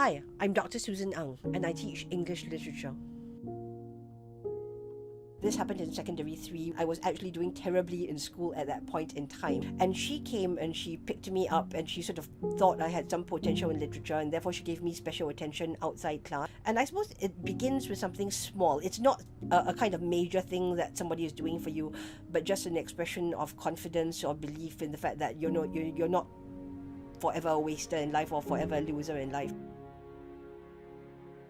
Hi, I'm Dr. Susan Ang, and I teach English literature. This happened in secondary 3. I was actually doing terribly in school at that point in time. And she came and she picked me up and she sort of thought I had some potential in literature, and therefore she gave me special attention outside class. And I suppose it begins with something small. It's not a kind of major thing that somebody is doing for you, but just an expression of confidence or belief in the fact that you're not forever a waster in life or forever a loser in life.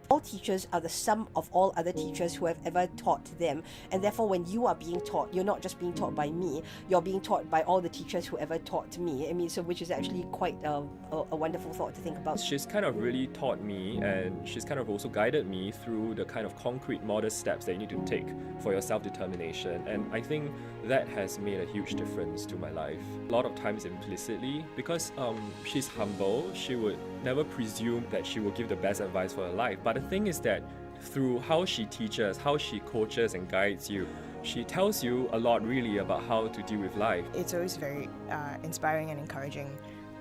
All teachers are the sum of all other teachers who have ever taught them, and therefore when you are being taught, you're not just being taught by me, you're being taught by all the teachers who ever taught me. I mean, so which is actually quite a wonderful thought to think about. She's kind of really taught me, and she's kind of also guided me through the kind of concrete, modest steps that you need to take for your self-determination, and I think that has made a huge difference to my life. A lot of times implicitly, because she's humble, she would never presume that she will give the best advice for her life. But the thing is that through how she teaches, how she coaches and guides you, she tells you a lot really about how to deal with life. It's always very inspiring and encouraging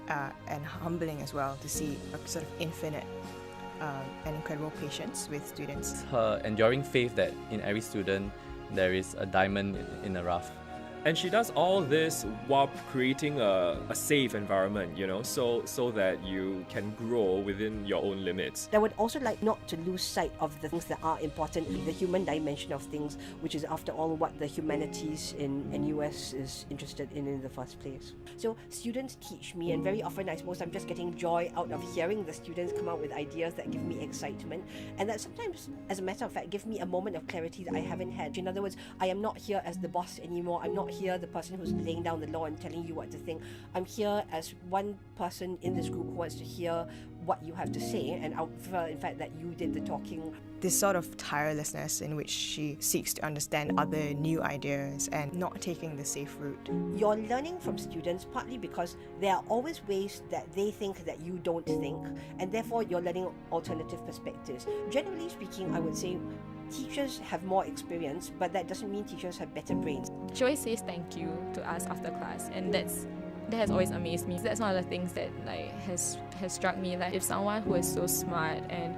and humbling as well to see a sort of infinite and incredible patience with students. Her enduring faith that in every student there is a diamond in the rough. And she does all this while creating a safe environment, so that you can grow within your own limits. I would also like not to lose sight of the things that are important, the human dimension of things, which is after all what the humanities in NUS is interested in the first place. So students teach me, and very often I suppose I'm just getting joy out of hearing the students come out with ideas that give me excitement, and that sometimes, as a matter of fact, give me a moment of clarity that I haven't had. In other words, I am not here as the boss anymore. I'm not here the person who's laying down the law and telling you what to think. I'm here as one person in this group who wants to hear what you have to say, and I would prefer in fact that you did the talking. This sort of tirelessness in which she seeks to understand other new ideas and not taking the safe route. You're learning from students partly because there are always ways that they think that you don't think, and therefore you're learning alternative perspectives. Generally speaking, I would say teachers have more experience, but that doesn't mean teachers have better brains. She always says thank you to us after class, and that has always amazed me. That's one of the things that has struck me. Like, if someone who is so smart and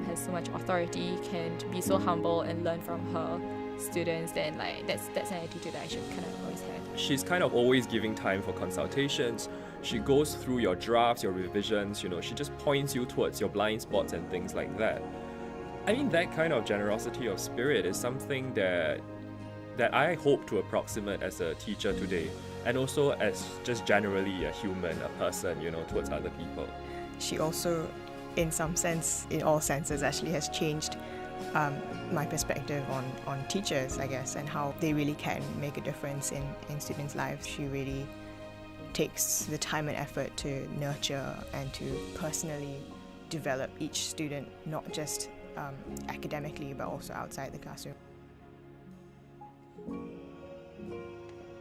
has so much authority can be so humble and learn from her students, then that's an attitude that I should kind of always have. She's kind of always giving time for consultations. She goes through your drafts, your revisions, she just points you towards your blind spots and things like that. I mean, that kind of generosity of spirit is something that I hope to approximate as a teacher today, and also as just generally a human, a person, towards other people. She also, in some sense, in all senses, actually has changed my perspective on teachers, I guess, and how they really can make a difference in students' lives. She really takes the time and effort to nurture and to personally develop each student, not just academically, but also outside the classroom.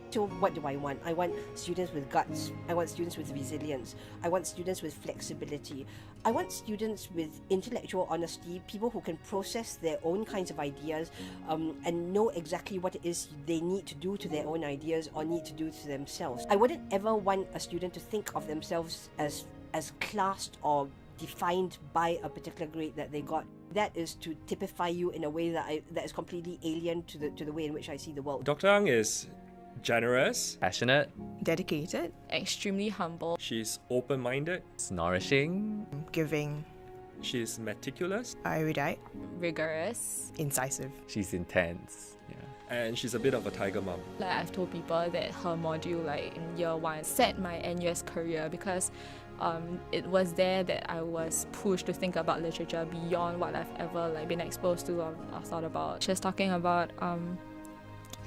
So what do I want? I want students with guts. I want students with resilience. I want students with flexibility. I want students with intellectual honesty, people who can process their own kinds of ideas and know exactly what it is they need to do to their own ideas or need to do to themselves. I wouldn't ever want a student to think of themselves as classed or defined by a particular grade that they got. That is to typify you in a way that is completely alien to the way in which I see the world. Dr. Ang is generous, Passionate, Dedicated, Extremely humble. she's open-minded, it's nourishing, giving, she's meticulous, erudite, Rigorous. incisive. she's intense. Yeah. and she's a bit of a tiger mom. I've told people that her module in year 1 set my NUS career, because it was there that I was pushed to think about literature beyond what I've ever been exposed to or thought about. She was talking about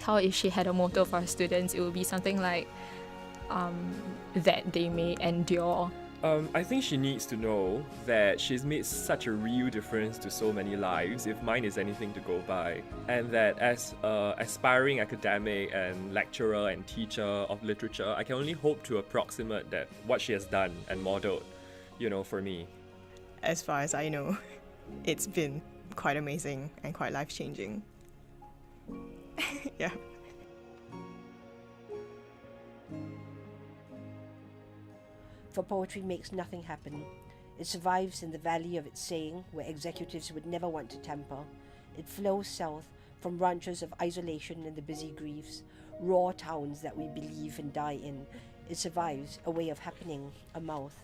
how if she had a motto for her students, it would be something like that they may endure. I think she needs to know that she's made such a real difference to so many lives, if mine is anything to go by, and that as an aspiring academic and lecturer and teacher of literature, I can only hope to approximate that what she has done and modeled, for me. As far as I know, it's been quite amazing and quite life-changing. Yeah. For poetry makes nothing happen. It survives in the valley of its saying, where executives would never want to tamper. It flows south from branches of isolation and the busy griefs, raw towns that we believe and die in. It survives a way of happening, a mouth.